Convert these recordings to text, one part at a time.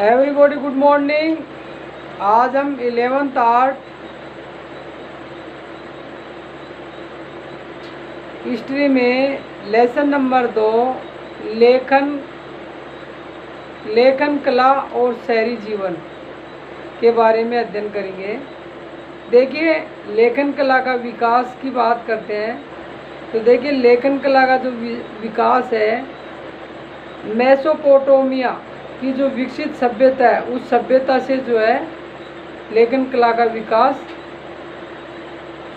Everybody good morning. आज हम 11th art history में लेसन नंबर 2 लेखन कला और शहरी जीवन के बारे में अध्ययन करेंगे। देखिए, लेखन कला का विकास की बात करते हैं तो देखिए, लेखन कला का जो विकास है, मेसोपोटामिया की जो विकसित सभ्यता है, उस सभ्यता से जो है लेखन कला का विकास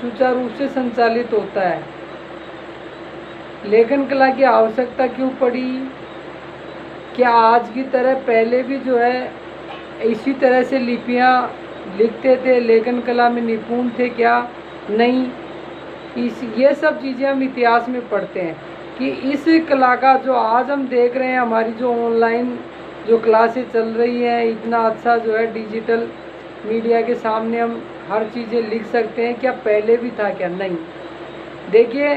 सुचारू रूप से संचालित होता है। लेखन कला की आवश्यकता क्यों पड़ी? क्या आज की तरह पहले भी जो है इसी तरह से लिपियां लिखते थे, लेखन कला में निपुण थे क्या? नहीं। ये सब चीज़ें हम इतिहास में पढ़ते हैं कि इस कला का जो आज हम देख रहे हैं, हमारी जो ऑनलाइन जो क्लासेस चल रही हैं, इतना अच्छा जो है डिजिटल मीडिया के सामने हम हर चीज़ें लिख सकते हैं, क्या पहले भी था क्या? नहीं। देखिए,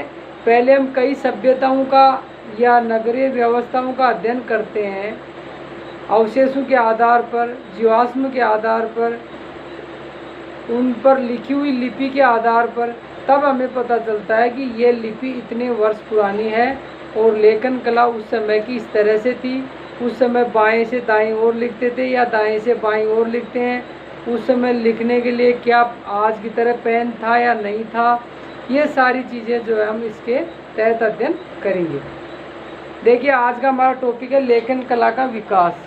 पहले हम कई सभ्यताओं का या नगरीय व्यवस्थाओं का अध्ययन करते हैं, अवशेषों के आधार पर, जीवाश्म के आधार पर, उन पर लिखी हुई लिपि के आधार पर, तब हमें पता चलता है कि ये लिपि इतने वर्ष पुरानी है और लेखन कला उस समय की इस तरह से थी। उस समय बाएं से दाएं ओर लिखते थे या दाएं से बाएं ओर लिखते हैं। उस समय लिखने के लिए क्या आज की तरह पेन था या नहीं था? ये सारी चीज़ें जो है हम इसके तहत अध्ययन करेंगे। देखिए, आज का हमारा टॉपिक है लेखन कला का विकास।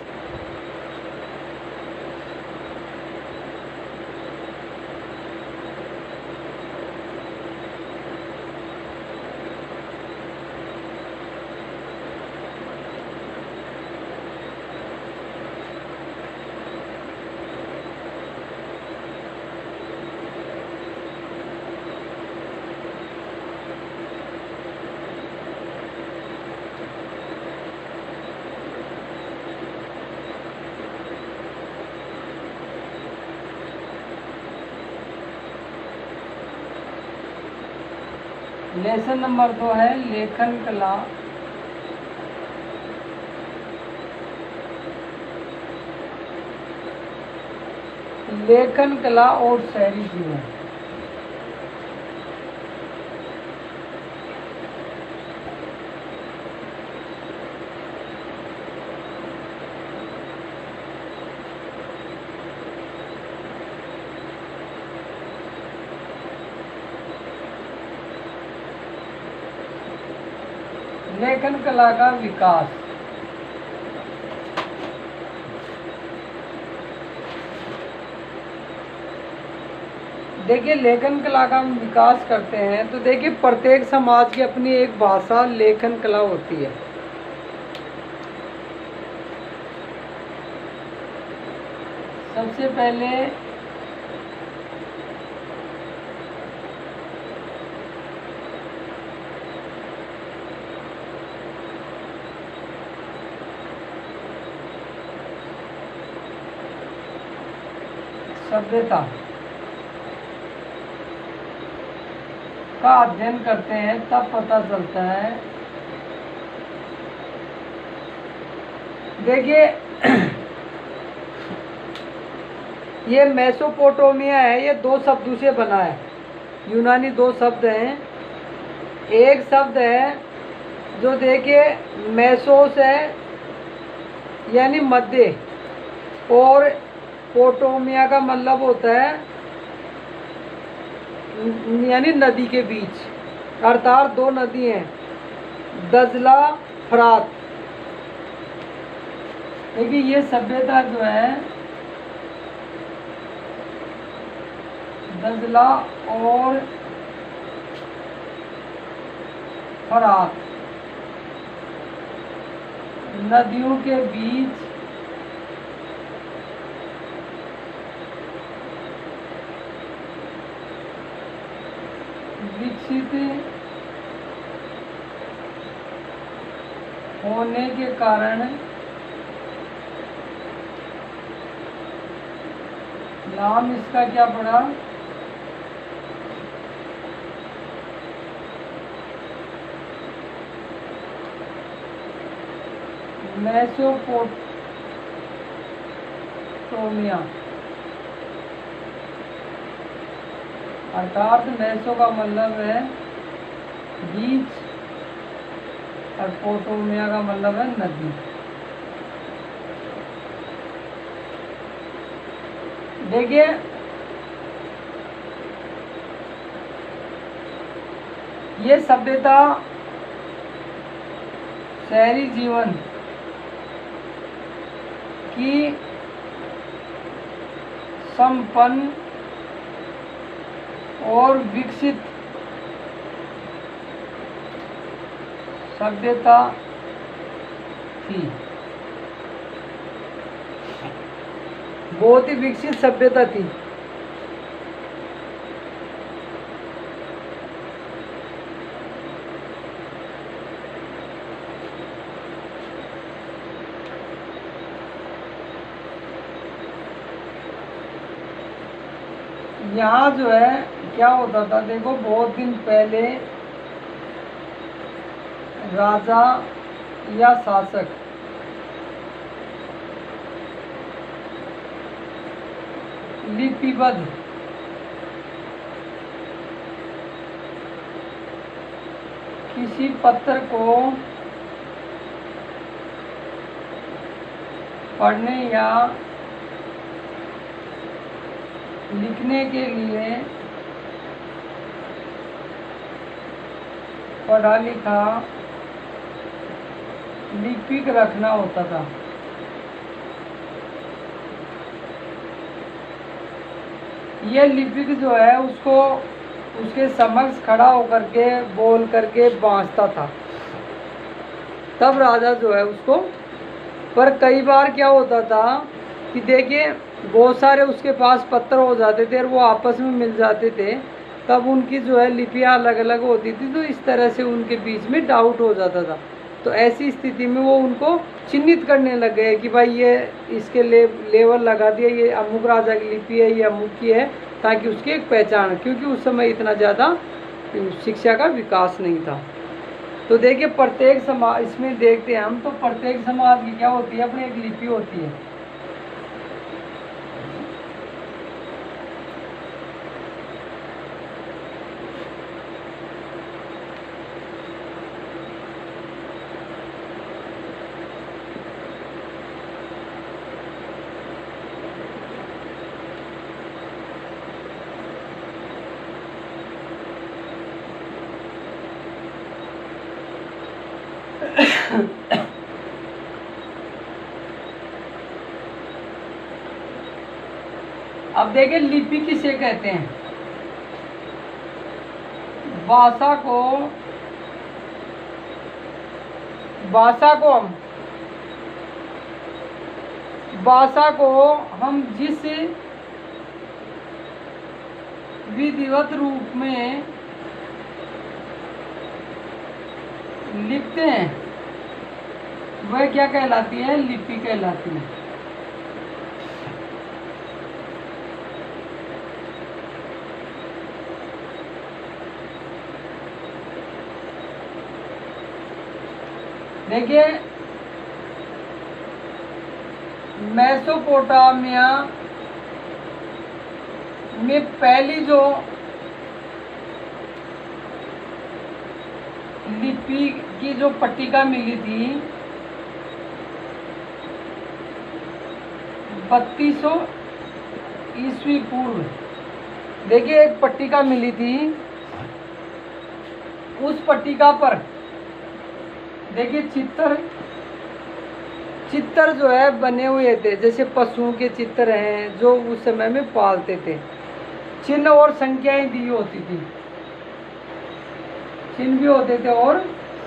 लेसन नंबर 2 है लेखन कला और शहरी जीवन। लेखन कला का विकास। देखिए, लेखन कला का हम विकास करते हैं तो देखिए, प्रत्येक समाज की अपनी एक भाषा लेखन कला होती है। सबसे पहले सभ्यता का अध्ययन करते हैं, तब पता चलता है। देखिए, ये मेसोपोटामिया है, ये 2 शब्दों से बना है। यूनानी 2 शब्द हैं। एक शब्द है जो देखिए मेसोस है यानी मध्य, और पोटोमिया का मतलब होता है यानी नदी के बीच, अर्थात 2 नदी हैं, दजला फरात। देखिए, ये सभ्यता जो है दजला और फरात नदियों के बीच विकसित होने के कारण नाम इसका क्या पड़ा? मेसोपोटामिया, अर्थात मेसो का मतलब है बीच और पोटोमिया का मतलब है नदी। देखिए ये सभ्यता शहरी जीवन की संपन्न और विकसित सभ्यता थी, बहुत ही विकसित सभ्यता थी। यहाँ जो है क्या होता था, देखो बहुत दिन पहले राजा या शासक लिपिबद्ध किसी पत्र को पढ़ने या लिखने के लिए पढ़ा लिखा लिपिक रखना होता था। ये लिपिक जो है उसको उसके समक्ष खड़ा होकर के बोल करके बाँचता था, तब राजा जो है उसको। पर कई बार क्या होता था कि देखिए बहुत सारे उसके पास पत्र हो जाते थे और वो आपस में मिल जाते थे, तब उनकी जो है लिपियाँ अलग अलग होती थी, तो इस तरह से उनके बीच में डाउट हो जाता था। तो ऐसी स्थिति में वो उनको चिन्हित करने लग गए कि भाई ये इसके लेवल लगा दिया, ये अमुक राजा की लिपि है, ये अमुक की है, ताकि उसकी एक पहचान, क्योंकि उस समय इतना ज़्यादा शिक्षा का विकास नहीं था। तो देखिए प्रत्येक समाज, इसमें देखते हैं हम, तो प्रत्येक समाज की क्या होती है, अपनी एक लिपि होती है। अब देखिए लिपि किसे कहते हैं। भाषा को हम जिस विधिवत रूप में लिखते हैं वह क्या कहलाती है, लिपि कहलाती है। देखिए मेसोपोटामिया में पहली जो लिपि की जो पट्टिका मिली थी 3200 ईस्वी पूर्व। देखिए एक पट्टिका मिली थी, उस पट्टिका पर देखिए चित्र जो है बने हुए थे, जैसे पशुओं के चित्र हैं जो उस समय में पालते थे। चिन्ह और संख्याएं दी होती थी, चिन्ह भी होते थे और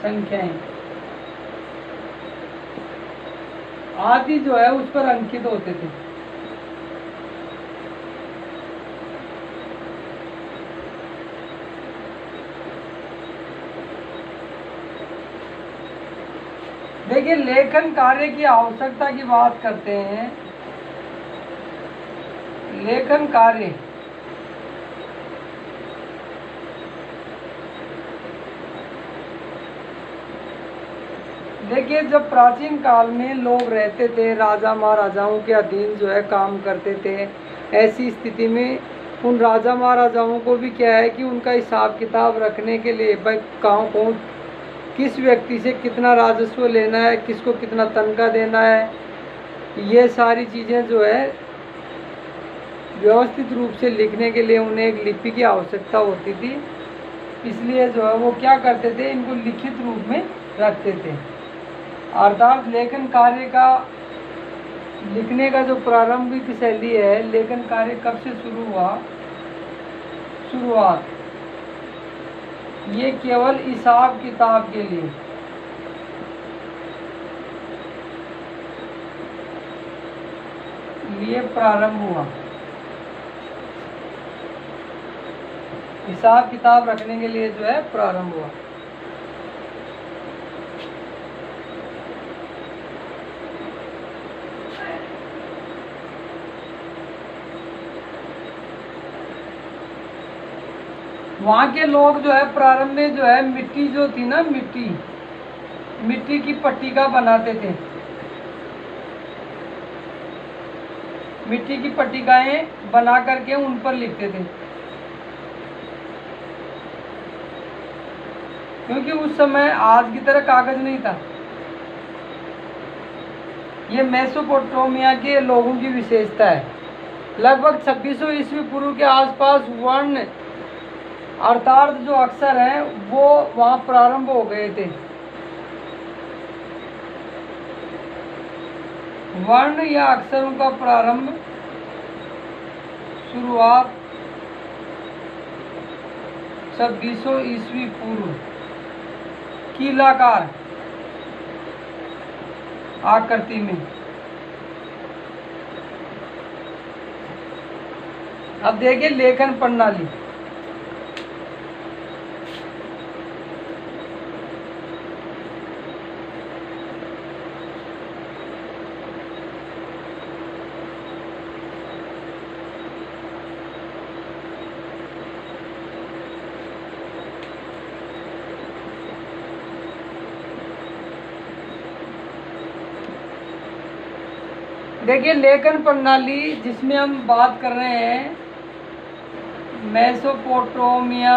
संख्याएं आदि जो है उस पर अंकित होते थे। देखिए लेखन कार्य की आवश्यकता की बात करते हैं। लेखन कार्य देखिए, जब प्राचीन काल में लोग रहते थे, राजा महाराजाओं के अधीन जो है काम करते थे, ऐसी स्थिति में उन राजा महाराजाओं को भी क्या है कि उनका हिसाब किताब रखने के लिए भाई कहाँ कौन किस व्यक्ति से कितना राजस्व लेना है, किसको कितना तनख्वाह देना है, ये सारी चीज़ें जो है व्यवस्थित रूप से लिखने के लिए उन्हें एक लिपि की आवश्यकता होती थी। इसलिए जो है वो क्या करते थे, इनको लिखित रूप में रखते थे। अर्थात लेखन कार्य का लिखने का जो प्रारंभिक शैली है, लेखन कार्य कब से शुरू हुआ, शुरुआत ये केवल हिसाब किताब के लिए प्रारंभ हुआ। हिसाब किताब रखने के लिए जो है प्रारंभ हुआ। वहाँ के लोग जो है प्रारंभ में जो है मिट्टी जो थी ना, मिट्टी की पट्टिका बनाते थे। मिट्टी की पट्टिकाएं बना करके उन पर लिखते थे, क्योंकि उस समय आज की तरह कागज नहीं था। ये मेसोपोटामिया के लोगों की विशेषता है। लगभग 2600 ईस्वी पूर्व के आसपास वर्ण अर्थात जो अक्षर हैं वो वहाँ प्रारंभ हो गए थे। वर्ण या अक्षरों का प्रारंभ शुरुआत 2600 ईस्वी पूर्व कीलाकार आकृति में। अब देखिए लेखन प्रणाली। देखिए लेखन प्रणाली जिसमें हम बात कर रहे हैं, मेसोपोटामिया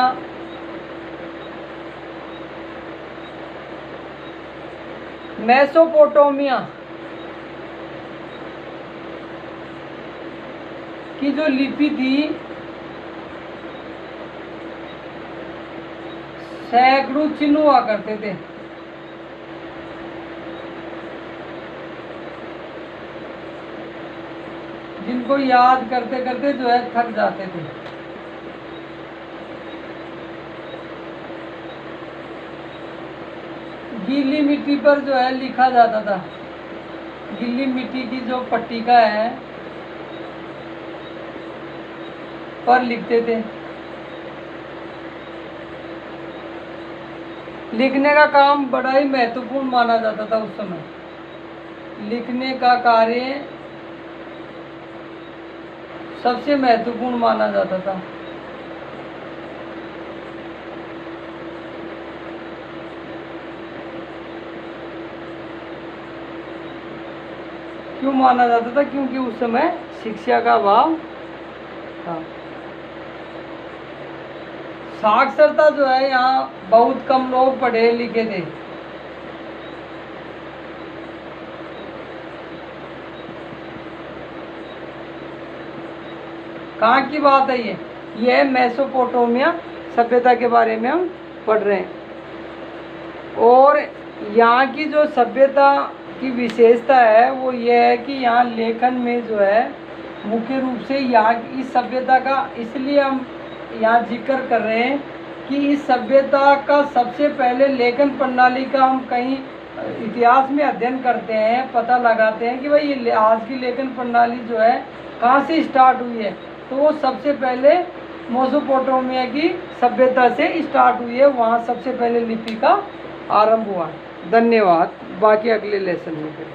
की जो लिपि थी, सैकड़ों चिन्ह हुआ करते थे। जिनको याद करते करते जो है थक जाते थे। गीली मिट्टी पर जो है लिखा जाता था। गीली मिट्टी की जो पट्टिका है पर लिखते थे। लिखने का काम बड़ा ही महत्वपूर्ण माना जाता था उस समय। लिखने का कार्य सबसे महत्वपूर्ण माना जाता था। क्यों माना जाता था? क्योंकि उस समय शिक्षा का अभाव था। साक्षरता जो है यहाँ बहुत कम लोग पढ़े लिखे थे। कहाँ की बात है ये? यह मेसोपोटामिया सभ्यता के बारे में हम पढ़ रहे हैं। और यहाँ की जो सभ्यता की विशेषता है वो ये है कि यहाँ लेखन में जो है मुख्य रूप से यहाँ की इस सभ्यता का, इसलिए हम यहाँ जिक्र कर रहे हैं कि इस सभ्यता का सबसे पहले लेखन प्रणाली का हम कहीं इतिहास में अध्ययन करते हैं, पता लगाते हैं कि भाई ये आज की लेखन प्रणाली जो है कहाँ से स्टार्ट हुई है, तो वो सबसे पहले मेसोपोटामिया की सभ्यता से स्टार्ट हुई है। वहाँ सबसे पहले लिपि का आरंभ हुआ। धन्यवाद। बाकी अगले लेसन में फिर